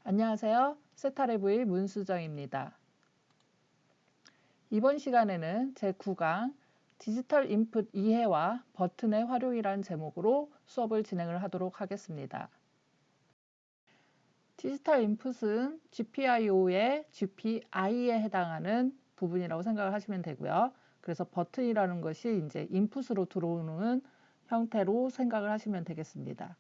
안녕하세요. 세타레브의 문수정입니다. 이번 시간에는 제9강 디지털 인풋 이해와 버튼의 활용이라는 제목으로 수업을 진행을 하도록 하겠습니다. 디지털 인풋은 GPIO의 GPI에 해당하는 부분이라고 생각을 하시면 되고요. 그래서 버튼이라는 것이 이제 인풋으로 들어오는 형태로 생각을 하시면 되겠습니다.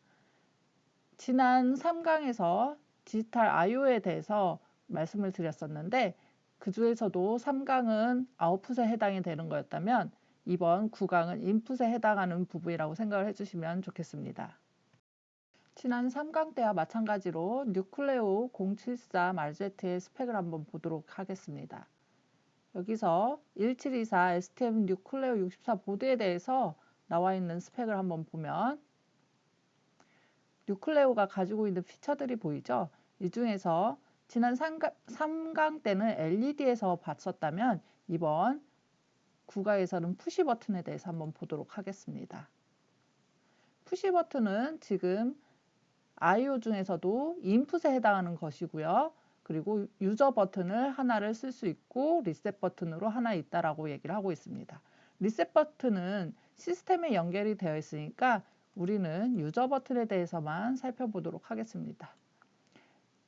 지난 3강에서 디지털 IO에 대해서 말씀을 드렸었는데 그 중에서도 3강은 아웃풋에 해당이 되는 거였다면 이번 9강은 인풋에 해당하는 부분이라고 생각을 해주시면 좋겠습니다. 지난 3강 때와 마찬가지로 뉴클레오 074 RZ의 스펙을 한번 보도록 하겠습니다. 여기서 1724 STM 뉴클레오 64 보드에 대해서 나와 있는 스펙을 한번 보면 뉴클레오가 가지고 있는 피처들이 보이죠? 이 중에서 지난 3강 때는 LED에서 봤었다면 이번 9강에서는 푸시 버튼에 대해서 한번 보도록 하겠습니다. 푸시 버튼은 지금 I/O 중에서도 인풋에 해당하는 것이고요. 그리고 유저 버튼을 하나를 쓸 수 있고 리셋 버튼으로 하나 있다라고 얘기를 하고 있습니다. 리셋 버튼은 시스템에 연결이 되어 있으니까 우리는 유저 버튼에 대해서만 살펴보도록 하겠습니다.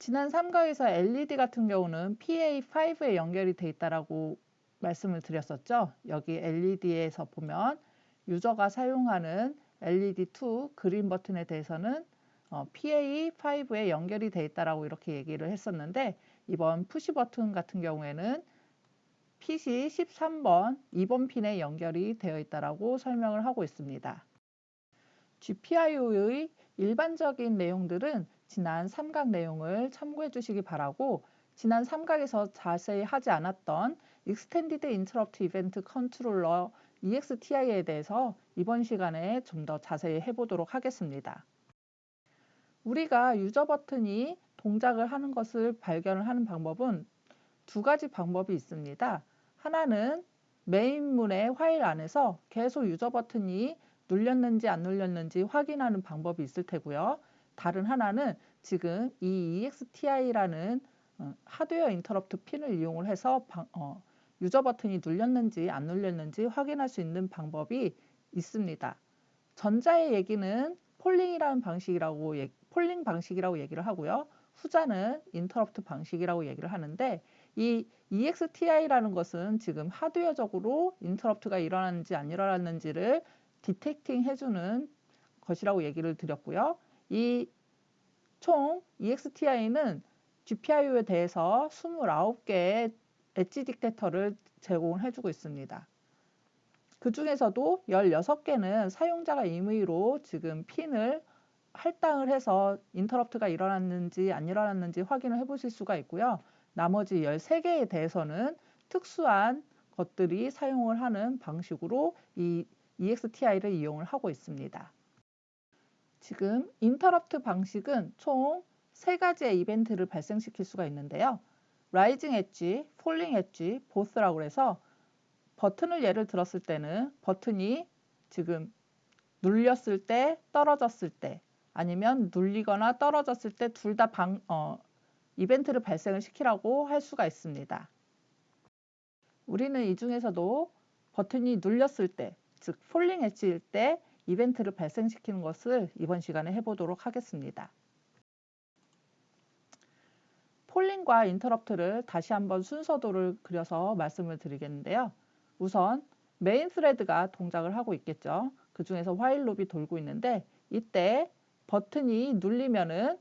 지난 3강에서 LED 같은 경우는 PA5에 연결이 되어 있다라고 말씀을 드렸었죠. 여기 LED에서 보면 유저가 사용하는 LED2 그린 버튼에 대해서는 PA5에 연결이 되어 있다라고 이렇게 얘기를 했었는데 이번 푸시 버튼 같은 경우에는 PC 13번 2번 핀에 연결이 되어 있다라고 설명을 하고 있습니다. GPIO의 일반적인 내용들은 지난 3강 내용을 참고해 주시기 바라고 지난 3강에서 자세히 하지 않았던 Extended Interrupt Event Controller EXTI에 대해서 이번 시간에 좀 더 자세히 해보도록 하겠습니다. 우리가 유저 버튼이 동작을 하는 것을 발견을 하는 방법은 두 가지 방법이 있습니다. 하나는 메인문의 화일 안에서 계속 유저 버튼이 눌렸는지 안 눌렸는지 확인하는 방법이 있을 테고요. 다른 하나는 지금 이 EXTI라는 하드웨어 인터럽트 핀을 이용을 해서 유저 버튼이 눌렸는지 안 눌렸는지 확인할 수 있는 방법이 있습니다. 전자의 얘기는 폴링 방식이라고 얘기를 하고요. 후자는 인터럽트 방식이라고 얘기를 하는데 이 EXTI라는 것은 지금 하드웨어적으로 인터럽트가 일어났는지 안 일어났는지를 디텍팅 해주는 것이라고 얘기를 드렸고요. 이 총 EXTI는 GPIO에 대해서 29개의 엣지 딕테터를 제공을 해주고 있습니다. 그 중에서도 16개는 사용자가 임의로 지금 핀을 할당을 해서 인터럽트가 일어났는지 안 일어났는지 확인을 해보실 수가 있고요. 나머지 13개에 대해서는 특수한 것들이 사용을 하는 방식으로 이 EXTI를 이용을 하고 있습니다. 지금 인터럽트 방식은 총 3가지의 이벤트를 발생시킬 수가 있는데요. 라이징 엣지, 폴링 엣지, 보스라고 해서 버튼을 예를 들었을 때는 버튼이 지금 눌렸을 때, 떨어졌을 때 아니면 눌리거나 떨어졌을 때 둘 다 이벤트를 발생을 시키라고 할 수가 있습니다. 우리는 이 중에서도 버튼이 눌렸을 때, 즉 폴링 엣지일 때 이벤트를 발생시키는 것을 이번 시간에 해보도록 하겠습니다. 폴링과 인터럽트를 다시 한번 순서도를 그려서 말씀을 드리겠는데요. 우선 메인 스레드가 동작을 하고 있겠죠. 그 중에서 화일 룹이 돌고 있는데 이때 버튼이 눌리면은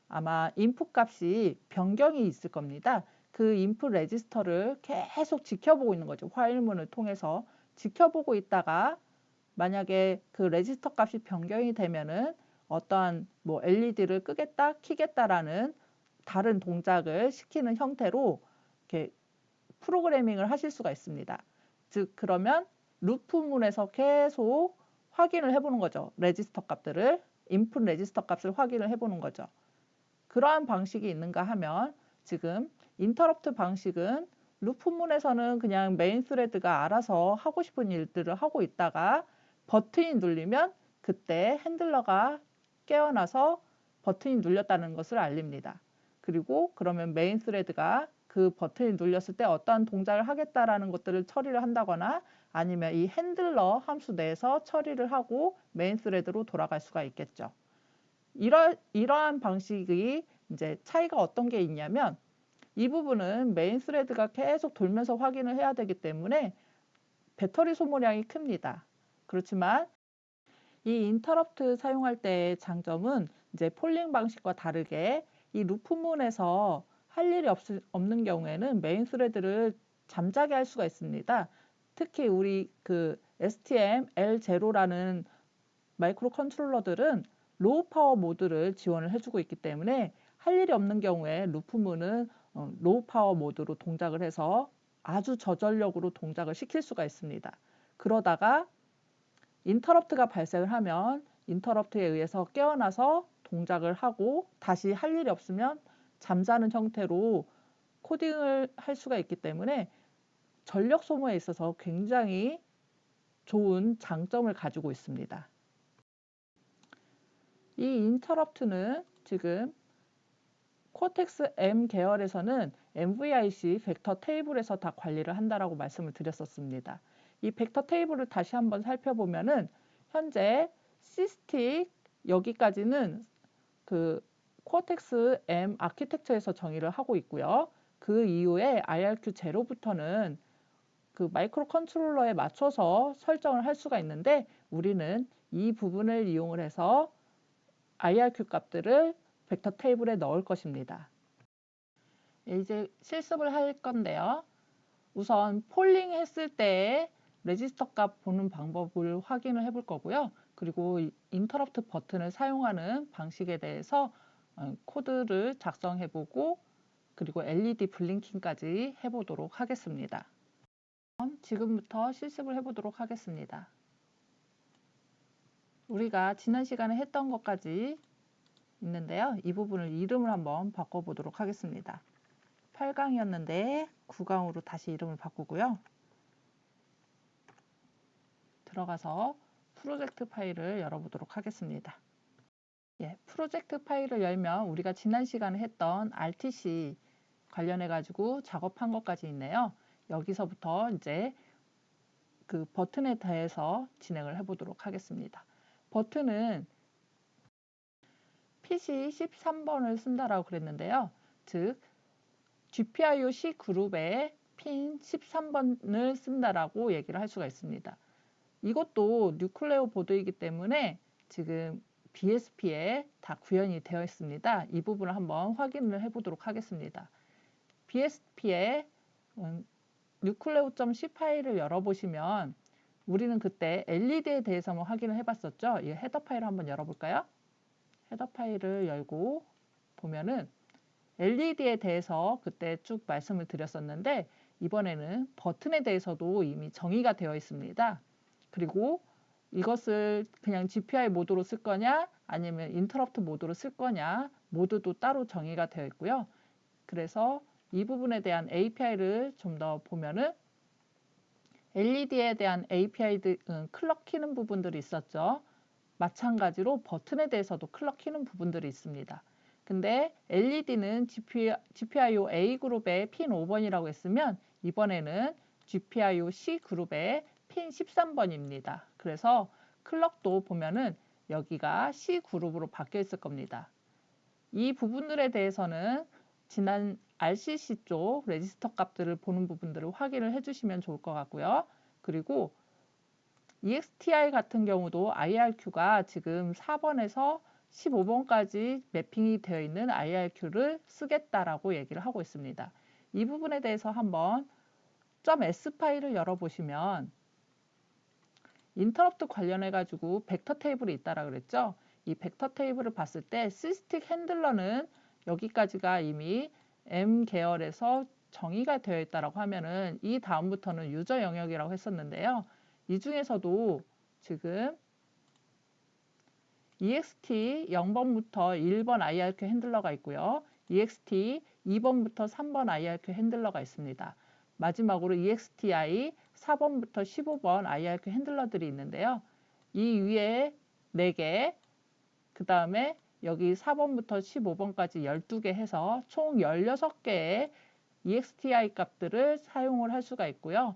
아마 인풋 값이 변경이 있을 겁니다. 그 인풋 레지스터를 계속 지켜보고 있는 거죠. 화일문을 통해서 지켜보고 있다가 만약에 그 레지스터 값이 변경이 되면은 어떠한 LED를 끄겠다, 켜겠다라는 다른 동작을 시키는 형태로 이렇게 프로그래밍을 하실 수가 있습니다. 즉 그러면 루프문에서 계속 확인을 해보는 거죠. 레지스터 값들을 인풋 레지스터 값을 확인을 해보는 거죠. 그러한 방식이 있는가 하면 지금 인터럽트 방식은 루프문에서는 그냥 메인 스레드가 알아서 하고 싶은 일들을 하고 있다가 버튼이 눌리면 그때 핸들러가 깨어나서 버튼이 눌렸다는 것을 알립니다. 그리고 그러면 메인 스레드가 그 버튼을 눌렸을 때 어떠한 동작을 하겠다라는 것들을 처리를 한다거나 아니면 이 핸들러 함수 내에서 처리를 하고 메인 스레드로 돌아갈 수가 있겠죠. 이러한 방식이 이제 차이가 어떤 게 있냐면 이 부분은 메인 스레드가 계속 돌면서 확인을 해야 되기 때문에 배터리 소모량이 큽니다. 그렇지만 이 인터럽트 사용할 때의 장점은 이제 폴링 방식과 다르게 이 루프문에서 할 일이 없는 경우에는 메인 스레드를 잠자게 할 수가 있습니다. 특히 우리 그 STM L0라는 마이크로 컨트롤러들은 로우 파워 모드를 지원을 해주고 있기 때문에 할 일이 없는 경우에 루프문은 로우 파워 모드로 동작을 해서 아주 저전력으로 동작을 시킬 수가 있습니다. 그러다가 인터럽트가 발생을 하면 인터럽트에 의해서 깨어나서 동작을 하고 다시 할 일이 없으면 잠자는 형태로 코딩을 할 수가 있기 때문에 전력 소모에 있어서 굉장히 좋은 장점을 가지고 있습니다. 이 인터럽트는 지금 코텍스 M 계열에서는 MVIC 벡터 테이블에서 다 관리를 한다라고 말씀을 드렸었습니다. 이 벡터 테이블을 다시 한번 살펴보면은 현재 C스틱 여기까지는 그 코텍스 M 아키텍처에서 정의를 하고 있고요. 그 이후에 IRQ0부터는 그 마이크로 컨트롤러에 맞춰서 설정을 할 수가 있는데 우리는 이 부분을 이용을 해서 IRQ 값들을 벡터 테이블에 넣을 것입니다. 이제 실습을 할 건데요. 우선 폴링 했을 때 레지스터 값 보는 방법을 확인을 해볼 거고요. 그리고 인터럽트 버튼을 사용하는 방식에 대해서 코드를 작성해보고 그리고 LED 블링킹까지 해보도록 하겠습니다. 지금부터 실습을 해보도록 하겠습니다. 우리가 지난 시간에 했던 것까지 있는데요. 이 부분을 이름을 한번 바꿔보도록 하겠습니다. 8강이었는데 9강으로 다시 이름을 바꾸고요. 들어가서 프로젝트 파일을 열어보도록 하겠습니다. 프로젝트 파일을 열면 우리가 지난 시간에 했던 RTC 관련해 가지고 작업한 것까지 있네요. 여기서부터 이제 그 버튼에 대해서 진행을 해보도록 하겠습니다. 버튼은 PC 13번을 쓴다라고 그랬는데요. 즉 GPIO C 그룹에 핀 13번을 쓴다라고 얘기를 할 수가 있습니다. 이것도 뉴클레오 보드이기 때문에 지금 BSP에 다 구현이 되어 있습니다. 이 부분을 한번 확인을 해보도록 하겠습니다. BSP에 nucleo.c 파일을 열어보시면 우리는 그때 LED에 대해서 한번 확인을 해봤었죠. 이 헤더 파일을 한번 열어볼까요? 헤더 파일을 열고 보면은 LED에 대해서 그때 쭉 말씀을 드렸었는데 이번에는 버튼에 대해서도 이미 정의가 되어 있습니다. 그리고 이것을 그냥 GPI 모드로 쓸 거냐 아니면 인터럽트 모드로 쓸 거냐 모두도 따로 정의가 되어 있고요. 그래서 이 부분에 대한 API를 좀 더 보면은 LED에 대한 API들 클럭 키는 부분들이 있었죠. 마찬가지로 버튼에 대해서도 클럭 키는 부분들이 있습니다. 근데 LED는 GPIO A 그룹의 핀 5번이라고 했으면 이번에는 GPIO C 그룹의 핀 13번입니다. 그래서 클럭도 보면은 여기가 C 그룹으로 바뀌어 있을 겁니다. 이 부분들에 대해서는 지난 RCC 쪽 레지스터 값들을 보는 부분들을 확인을 해주시면 좋을 것 같고요. 그리고 EXTI 같은 경우도 IRQ가 지금 4번에서 15번까지 매핑이 되어 있는 IRQ를 쓰겠다라고 얘기를 하고 있습니다. 이 부분에 대해서 한번 .s 파일을 열어보시면 인터럽트 관련해 가지고 벡터 테이블이 있다라 그랬죠. 이 벡터 테이블을 봤을 때 C스틱 핸들러는 여기까지가 이미 M 계열에서 정의가 되어 있다라고 하면은 이 다음부터는 유저 영역이라고 했었는데요. 이 중에서도 지금 EXT 0번부터 1번 IRQ 핸들러가 있고요. EXT 2번부터 3번 IRQ 핸들러가 있습니다. 마지막으로 EXTI 4번부터 15번 IRQ 핸들러들이 있는데요. 이 위에 4개, 그 다음에 여기 4번부터 15번까지 12개 해서 총 16개의 EXTI 값들을 사용을 할 수가 있고요.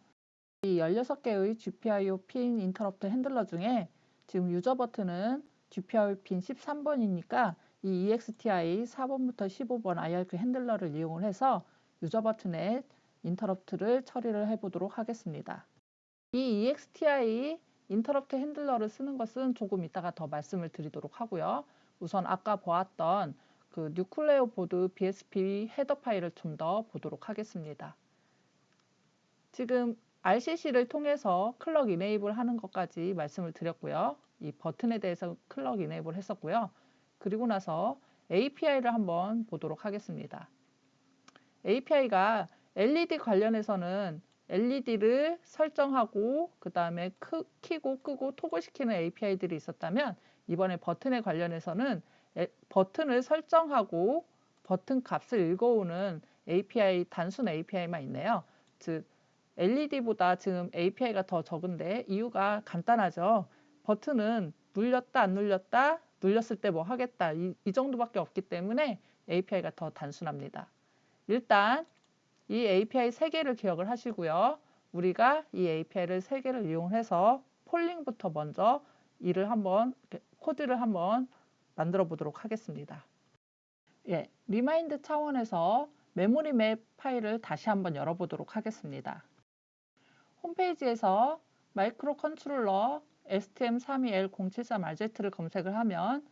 이 16개의 GPIO 핀 인터럽트 핸들러 중에 지금 유저 버튼은 GPIO 핀 13번이니까 이 EXTI 4번부터 15번 IRQ 핸들러를 이용을 해서 유저 버튼에 인터럽트를 처리를 해보도록 하겠습니다. 이 EXTI 인터럽트 핸들러를 쓰는 것은 조금 이따가 더 말씀을 드리도록 하고요. 우선 아까 보았던 그 뉴클레오 보드 BSP 헤더 파일을 좀 더 보도록 하겠습니다. 지금 RCC를 통해서 클럭 이네이블 하는 것까지 말씀을 드렸고요. 이 버튼에 대해서 클럭 이네이블 했었고요. 그리고 나서 API를 한번 보도록 하겠습니다. API가 LED 관련해서는 LED를 설정하고 그 다음에 켜고 끄고 토글시키는 API들이 있었다면 이번에 버튼에 관련해서는 버튼을 설정하고 버튼 값을 읽어오는 API, 단순 API만 있네요. 즉 LED보다 지금 API가 더 적은데 이유가 간단하죠. 버튼은 눌렸다 안 눌렸다, 눌렸을 때 뭐 하겠다 이 정도밖에 없기 때문에 API가 더 단순합니다. 일단 이 API 3개를 기억을 하시고요. 우리가 이 API를 3개를 이용해서 폴링부터 먼저 코드를 한번 만들어 보도록 하겠습니다. 예, 리마인드 차원에서 메모리 맵 파일을 다시 한번 열어보도록 하겠습니다. 홈페이지에서 마이크로 컨트롤러 STM32L073RZ를 검색을 하면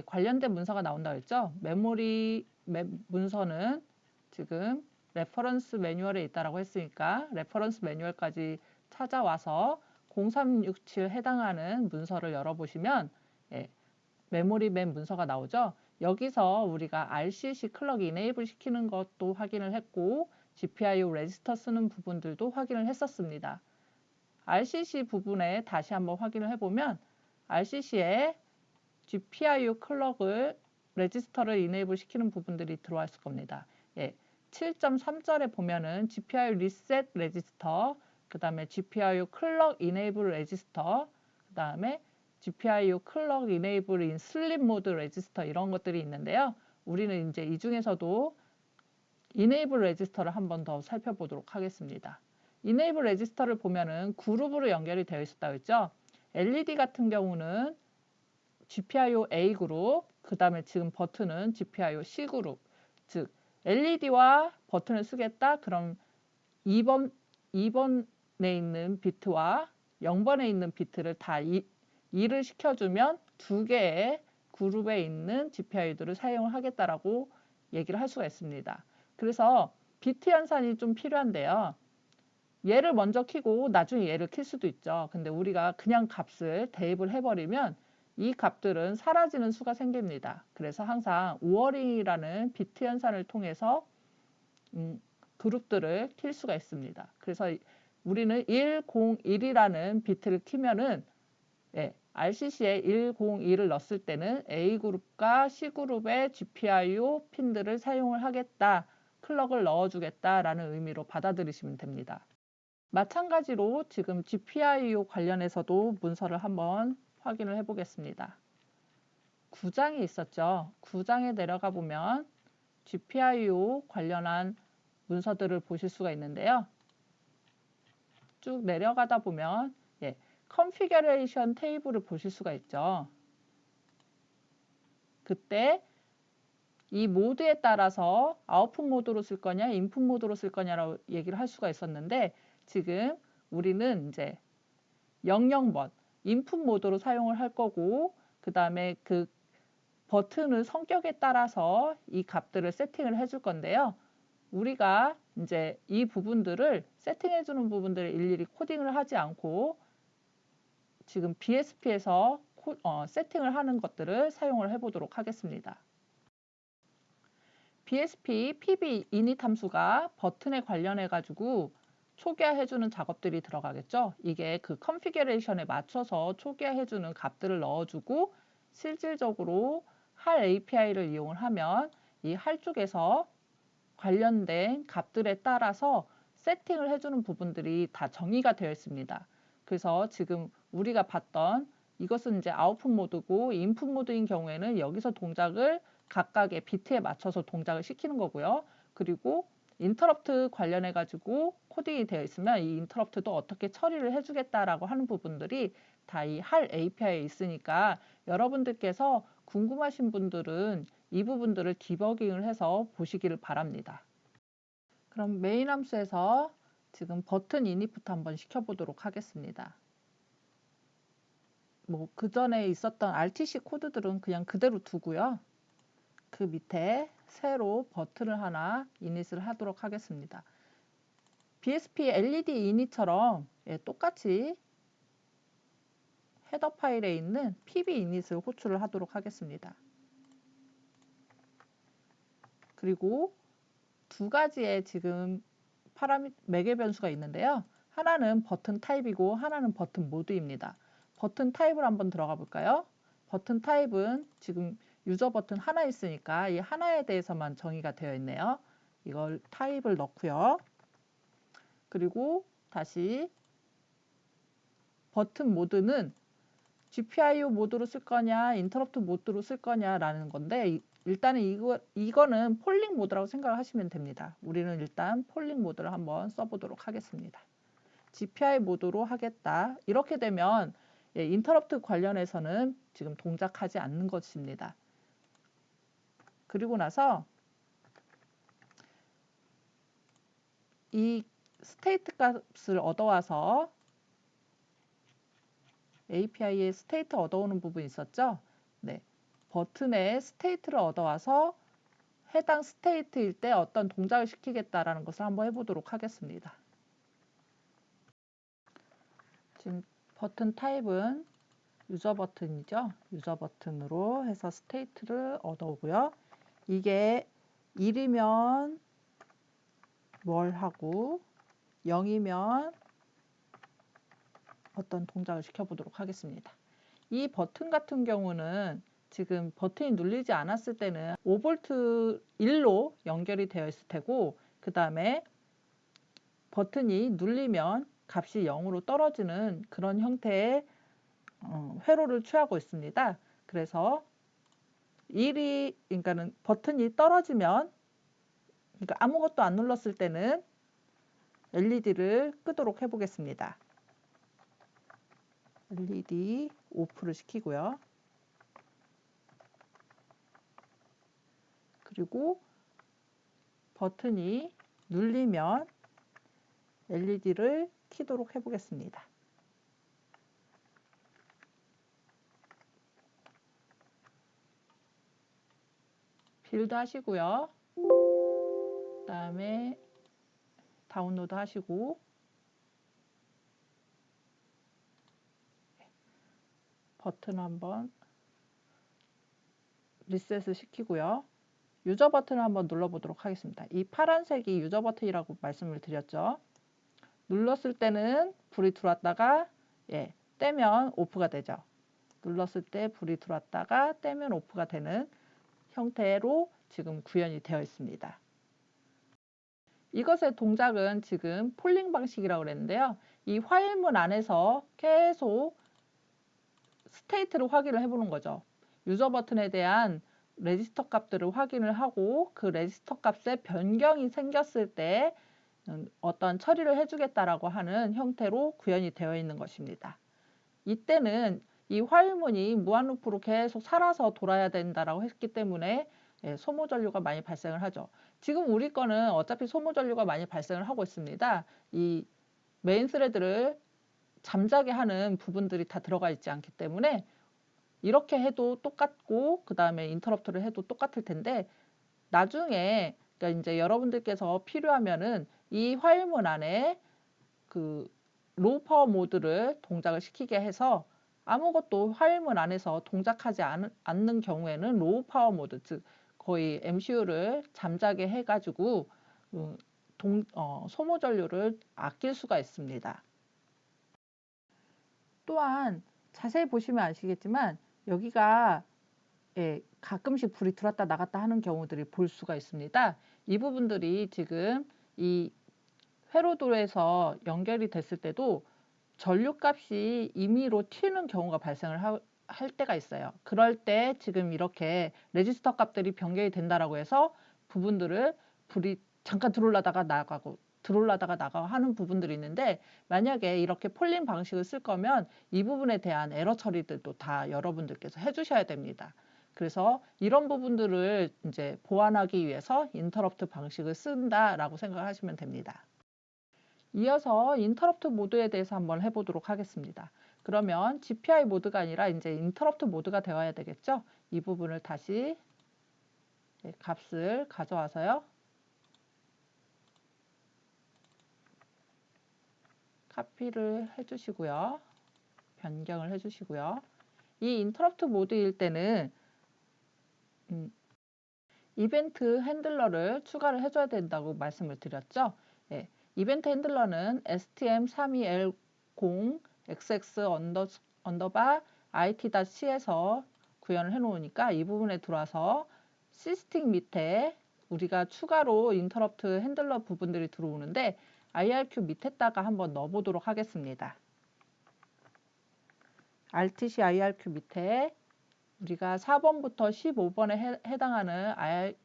관련된 문서가 나온다고 했죠. 메모리 맵 문서는 지금 레퍼런스 매뉴얼에 있다라고 했으니까 레퍼런스 매뉴얼까지 찾아와서 0367 해당하는 문서를 열어보시면 메모리 맵 문서가 나오죠. 여기서 우리가 RCC 클럭 이네이블 시키는 것도 확인을 했고 GPIO 레지스터 쓰는 부분들도 확인을 했었습니다. RCC 부분에 다시 한번 확인을 해보면 RCC에 GPIO 클럭을 레지스터를 이네이블 시키는 부분들이 들어와 있을 겁니다. 7.3절에 보면은 GPIO 리셋 레지스터, 그 다음에 GPIO 클럭 이네이블 레지스터, 그 다음에 GPIO 클럭 이네이블 인 슬립 모드 레지스터 이런 것들이 있는데요. 우리는 이제 이 중에서도 이네이블 레지스터를 한번 더 살펴보도록 하겠습니다. 이네이블 레지스터를 보면은 그룹으로 연결이 되어 있었다고 했죠. LED 같은 경우는 GPIO A 그룹, 그 다음에 지금 버튼은 GPIO C 그룹, 즉 LED와 버튼을 쓰겠다. 그럼 2번에 있는 비트와 0번에 있는 비트를 다 2를 시켜주면 2개의 그룹에 있는 GPIO들을 사용을 하겠다라고 얘기를 할 수가 있습니다. 그래서 비트 연산이 좀 필요한데요. 얘를 먼저 켜고 나중에 얘를 킬 수도 있죠. 근데 우리가 그냥 값을 대입을 해버리면 이 값들은 사라지는 수가 생깁니다. 그래서 항상 오어링이라는 비트 연산을 통해서 그룹들을 킬 수가 있습니다. 그래서 우리는 101이라는 비트를 키면은 RCC에 101을 넣었을 때는 A그룹과 C그룹의 GPIO 핀들을 사용을 하겠다, 클럭을 넣어주겠다라는 의미로 받아들이시면 됩니다. 마찬가지로 지금 GPIO 관련해서도 문서를 한번 확인을 해보겠습니다. 9장이 있었죠. 9장에 내려가 보면 GPIO 관련한 문서들을 보실 수가 있는데요. 쭉 내려가다 보면 컨피규레이션 테이블을 보실 수가 있죠. 그때 이 모드에 따라서 아웃풋 모드로 쓸 거냐, 인풋 모드로 쓸 거냐라고 얘기를 할 수가 있었는데 지금 우리는 이제 00번 인풋 모드로 사용을 할 거고 그 다음에 그 버튼의 성격에 따라서 이 값들을 세팅을 해줄 건데요. 우리가 이제 이 부분들을 세팅해 주는 부분들을 일일이 코딩을 하지 않고 지금 BSP에서 세팅을 하는 것들을 사용을 해보도록 하겠습니다. BSP PB init 함수가 버튼에 관련해 가지고 초기화해주는 작업들이 들어가겠죠. 이게 그 컨피규레이션에 맞춰서 초기화해주는 값들을 넣어주고 실질적으로 할 API를 이용을 하면 이 할 쪽에서 관련된 값들에 따라서 세팅을 해주는 부분들이 다 정의가 되어 있습니다. 그래서 지금 우리가 봤던 이것은 이제 아웃풋 모드고, 인풋 모드인 경우에는 여기서 동작을 각각의 비트에 맞춰서 동작을 시키는 거고요. 그리고 인터럽트 관련해 가지고 코딩이 되어 있으면 이 인터럽트도 어떻게 처리를 해주겠다라고 하는 부분들이 다 이 할 API에 있으니까 여러분들께서 궁금하신 분들은 이 부분들을 디버깅을 해서 보시기를 바랍니다. 그럼 메인 함수에서 지금 버튼 이닛부터 한번 시켜보도록 하겠습니다. 뭐 그 전에 있었던 RTC 코드들은 그냥 그대로 두고요. 그 밑에 새로 버튼을 하나 이닛을 하도록 하겠습니다. BSP LED 이닛처럼 똑같이 헤더 파일에 있는 pb 이닛을 호출을 하도록 하겠습니다. 그리고 두 가지의 지금 매개 변수가 있는데요. 하나는 버튼 타입이고 하나는 버튼 모드입니다. 버튼 타입을 한번 들어가 볼까요? 버튼 타입은 지금 유저 버튼 하나 있으니까 이 하나에 대해서만 정의가 되어 있네요. 이걸 타입을 넣고요. 그리고 다시 버튼 모드는 GPIO 모드로 쓸 거냐, 인터럽트 모드로 쓸 거냐라는 건데, 일단은 이거는 폴링 모드라고 생각을 하시면 됩니다. 우리는 일단 폴링 모드를 한번 써보도록 하겠습니다. GPI 모드로 하겠다. 이렇게 되면 인터럽트 관련해서는 지금 동작하지 않는 것입니다. 그리고 나서 이 스테이트 값을 얻어와서 API에 스테이트 얻어오는 부분이 있었죠? 네. 버튼에 스테이트를 얻어와서 해당 스테이트일 때 어떤 동작을 시키겠다라는 것을 한번 해보도록 하겠습니다. 지금 버튼 타입은 유저 버튼이죠. 유저 버튼으로 해서 스테이트를 얻어오고요. 이게 1이면 뭘 하고 0이면 어떤 동작을 시켜보도록 하겠습니다. 이 버튼 같은 경우는 지금 버튼이 눌리지 않았을 때는 5V 1로 연결이 되어 있을 테고, 그 다음에 버튼이 눌리면 값이 0으로 떨어지는 그런 형태의 회로를 취하고 있습니다. 그래서 그러니까는 버튼이 떨어지면, 그러니까 아무것도 안 눌렀을 때는 LED를 끄도록 해보겠습니다. LED 오프를 시키고요. 그리고 버튼이 눌리면 LED를 켜도록 해보겠습니다. 빌드 하시고요. 그 다음에 다운로드 하시고 버튼 한번 리셋을 시키고요. 유저 버튼을 한번 눌러보도록 하겠습니다. 이 파란색이 유저 버튼이라고 말씀을 드렸죠. 눌렀을 때는 불이 들어왔다가 떼면 오프가 되죠. 눌렀을 때 불이 들어왔다가 떼면 오프가 되는 형태로 지금 구현이 되어 있습니다. 이것의 동작은 지금 폴링 방식이라고 그랬는데요. 이 화일문 안에서 계속 스테이트를 확인을 해보는 거죠. 유저 버튼에 대한 레지스터 값들을 확인을 하고 그 레지스터 값에 변경이 생겼을 때 어떤 처리를 해주겠다라고 하는 형태로 구현이 되어 있는 것입니다. 이때는 이 화일문이 무한루프로 계속 살아서 돌아야 된다라고 했기 때문에 소모 전류가 많이 발생을 하죠. 지금 우리 거는 어차피 소모 전류가 많이 발생을 하고 있습니다. 이 메인 스레드를 잠자게 하는 부분들이 다 들어가 있지 않기 때문에 이렇게 해도 똑같고 그 다음에 인터럽트를 해도 똑같을 텐데, 나중에 그러니까 이제 여러분들께서 필요하면은 이 화일문 안에 그 로우 파워 모드를 동작을 시키게 해서 아무것도 화일문 안에서 동작하지 않는 경우에는 로우 파워 모드, 즉 거의 MCU를 잠자게 해가지고 소모 전류를 아낄 수가 있습니다. 또한 자세히 보시면 아시겠지만 여기가 가끔씩 불이 들어왔다 나갔다 하는 경우들이 볼 수가 있습니다. 이 부분들이 지금 이 회로도에서 연결이 됐을 때도 전류값이 임의로 튀는 경우가 발생을 할 때가 있어요. 그럴 때 지금 이렇게 레지스터 값들이 변경이 된다라고 해서 부분들을 불이 잠깐 들어올라다가 나가고 들어올라다가 나가고 하는 부분들이 있는데, 만약에 이렇게 폴링 방식을 쓸 거면 이 부분에 대한 에러 처리들도 다 여러분들께서 해주셔야 됩니다. 그래서 이런 부분들을 이제 보완하기 위해서 인터럽트 방식을 쓴다라고 생각하시면 됩니다. 이어서 인터럽트 모드에 대해서 한번 해보도록 하겠습니다. 그러면 GPI 모드가 아니라 이제 인터럽트 모드가 되어야 되겠죠? 이 부분을 다시 값을 가져와서요. 카피를 해주시고요. 변경을 해주시고요. 이 인터럽트 모드일 때는 이벤트 핸들러를 추가를 해줘야 된다고 말씀을 드렸죠. 예, 이벤트 핸들러는 stm32l0xx_it-c에서 구현을 해놓으니까 이 부분에 들어와서 시스틱 밑에 우리가 추가로 인터럽트 핸들러 부분들이 들어오는데 IRQ 밑에다가 한번 넣어보도록 하겠습니다. RTC IRQ 밑에 우리가 4번부터 15번에 해당하는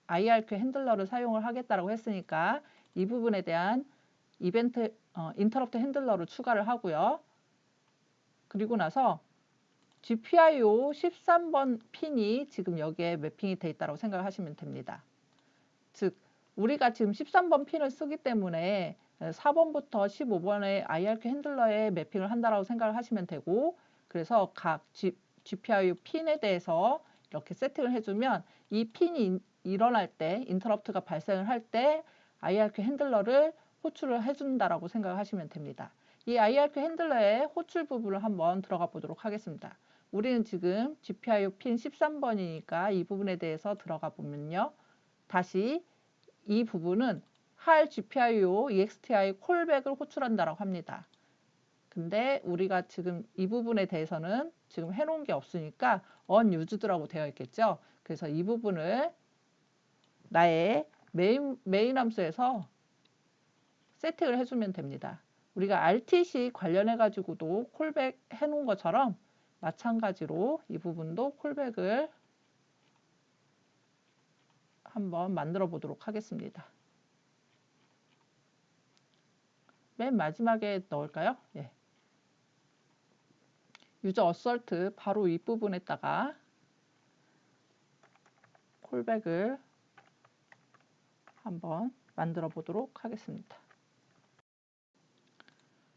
IRQ 핸들러를 사용을 하겠다고 했으니까 이 부분에 대한 인터럽트 핸들러를 추가를 하고요. 그리고 나서 GPIO 13번 핀이 지금 여기에 매핑이 되어 있다고 생각하시면 됩니다. 즉 우리가 지금 13번 핀을 쓰기 때문에 4번부터 15번의 IRQ 핸들러에 매핑을 한다고 생각을 하시면 되고, 그래서 각 GPIO 핀에 대해서 이렇게 세팅을 해주면 이 핀이 일어날 때, 인터럽트가 발생을 할 때 IRQ 핸들러를 호출을 해준다라고 생각하시면 됩니다. 이 IRQ 핸들러의 호출 부분을 한번 들어가 보도록 하겠습니다. 우리는 지금 GPIO 핀 13번이니까 이 부분에 대해서 들어가 보면요. 다시 이 부분은 HAL GPIO EXTI 콜백을 호출한다라고 합니다. 근데 우리가 지금 이 부분에 대해서는 지금 해놓은 게 없으니까 unUsed라고 되어 있겠죠. 그래서 이 부분을 나의 메인 함수에서 세팅을 해주면 됩니다. 우리가 RTC 관련해 가지고도 콜백 해놓은 것처럼 마찬가지로 이 부분도 콜백을 한번 만들어 보도록 하겠습니다. 맨 마지막에 넣을까요? 예. 유저 어설트 바로 윗부분에다가 콜백을 한번 만들어 보도록 하겠습니다.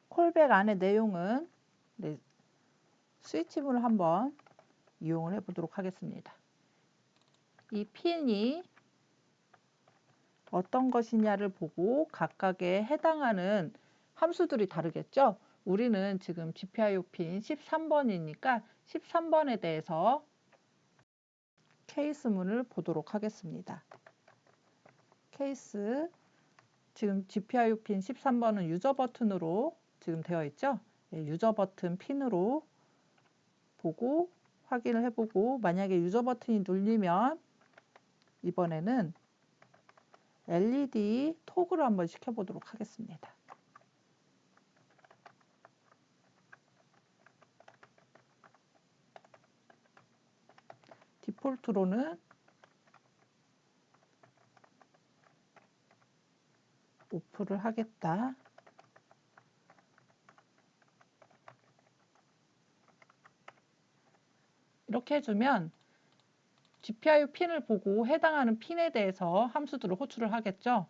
콜백 안의 내용은 스위치문을 한번 이용을 해 보도록 하겠습니다. 이 핀이 어떤 것이냐를 보고 각각에 해당하는 함수들이 다르겠죠. 우리는 지금 GPIO 핀 13번이니까 13번에 대해서 케이스문을 보도록 하겠습니다. 케이스, 지금 GPIO 핀 13번은 유저 버튼으로 지금 되어 있죠. 유저 버튼 핀으로 보고 확인을 해보고, 만약에 유저 버튼이 눌리면 이번에는 LED 토글을 한번 시켜보도록 하겠습니다. 디폴트로는 오프를 하겠다. 이렇게 해주면 GPIO 핀을 보고 해당하는 핀에 대해서 함수들을 호출을 하겠죠.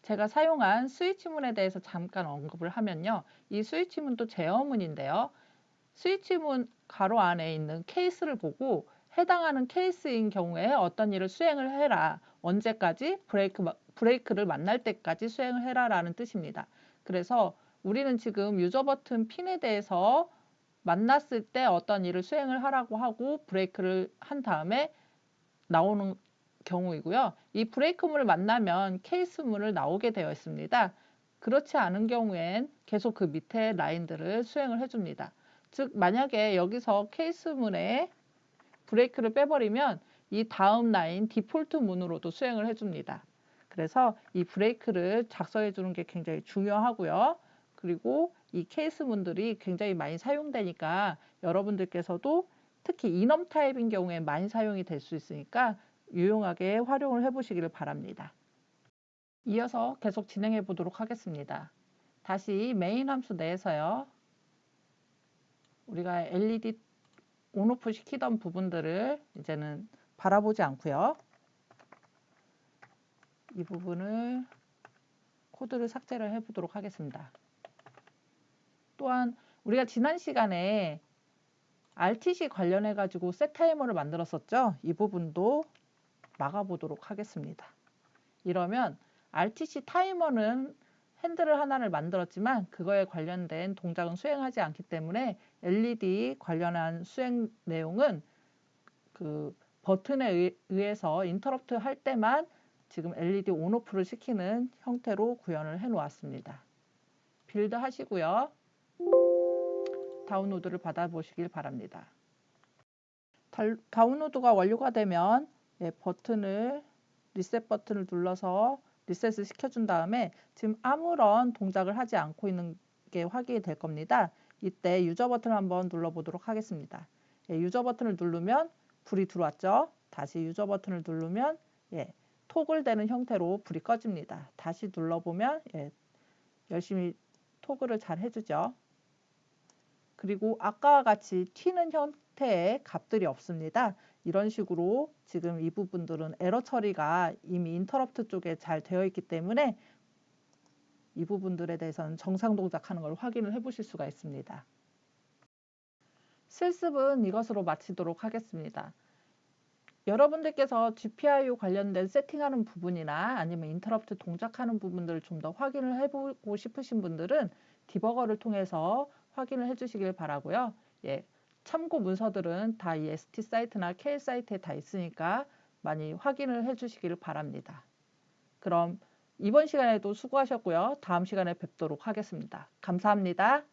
제가 사용한 스위치문에 대해서 잠깐 언급을 하면요. 이 스위치문도 제어문인데요. 스위치문 가로 안에 있는 케이스를 보고 해당하는 케이스인 경우에 어떤 일을 수행을 해라. 언제까지? 브레이크를 만날 때까지 수행을 해라 라는 뜻입니다. 그래서 우리는 지금 유저 버튼 핀에 대해서 만났을 때 어떤 일을 수행을 하라고 하고 브레이크를 한 다음에 나오는 경우이고요. 이 브레이크문을 만나면 케이스문을 나오게 되어 있습니다. 그렇지 않은 경우엔 계속 그 밑에 라인들을 수행을 해줍니다. 즉 만약에 여기서 케이스문에 브레이크를 빼버리면 이 다음 라인 디폴트 문으로도 수행을 해줍니다. 그래서 이 브레이크를 작성해 주는 게 굉장히 중요하고요. 그리고 이 케이스문들이 굉장히 많이 사용되니까 여러분들께서도 특히 인엄 타입인 경우에 많이 사용이 될 수 있으니까 유용하게 활용을 해보시기를 바랍니다. 이어서 계속 진행해 보도록 하겠습니다. 다시 메인 함수 내에서요. 우리가 LED 온오프 시키던 부분들을 이제는 바라보지 않고요. 이 부분을 코드를 삭제를 해 보도록 하겠습니다. 또한 우리가 지난 시간에 RTC 관련해 가지고 셋 타이머를 만들었었죠. 이 부분도 막아 보도록 하겠습니다. 이러면 RTC 타이머는 핸들을 하나를 만들었지만 그거에 관련된 동작은 수행하지 않기 때문에 LED 관련한 수행 내용은 그 버튼에 의해서 인터럽트 할 때만 지금 LED 온오프를 시키는 형태로 구현을 해 놓았습니다. 빌드 하시고요. 다운로드를 받아보시길 바랍니다. 다운로드가 완료가 되면 리셋 버튼을 눌러서 리셋을 시켜준 다음에 지금 아무런 동작을 하지 않고 있는 게 확인이 될 겁니다. 이때 유저 버튼을 한번 눌러보도록 하겠습니다. 유저 버튼을 누르면 불이 들어왔죠. 다시 유저 버튼을 누르면 토글되는 형태로 불이 꺼집니다. 다시 눌러보면 열심히 토글을 잘 해주죠. 그리고 아까와 같이 튀는 형태의 값들이 없습니다. 이런 식으로 지금 이 부분들은 에러 처리가 이미 인터럽트 쪽에 잘 되어 있기 때문에 이 부분들에 대해서는 정상 동작하는 걸 확인을 해 보실 수가 있습니다. 실습은 이것으로 마치도록 하겠습니다. 여러분들께서 GPIO 관련된 세팅하는 부분이나 아니면 인터럽트 동작하는 부분들을 좀 더 확인을 해보고 싶으신 분들은 디버거를 통해서 확인을 해주시길 바라고요. 참고 문서들은 다 이 ST 사이트나 KL 사이트에 다 있으니까 많이 확인을 해주시길 바랍니다. 그럼 이번 시간에도 수고하셨고요. 다음 시간에 뵙도록 하겠습니다. 감사합니다.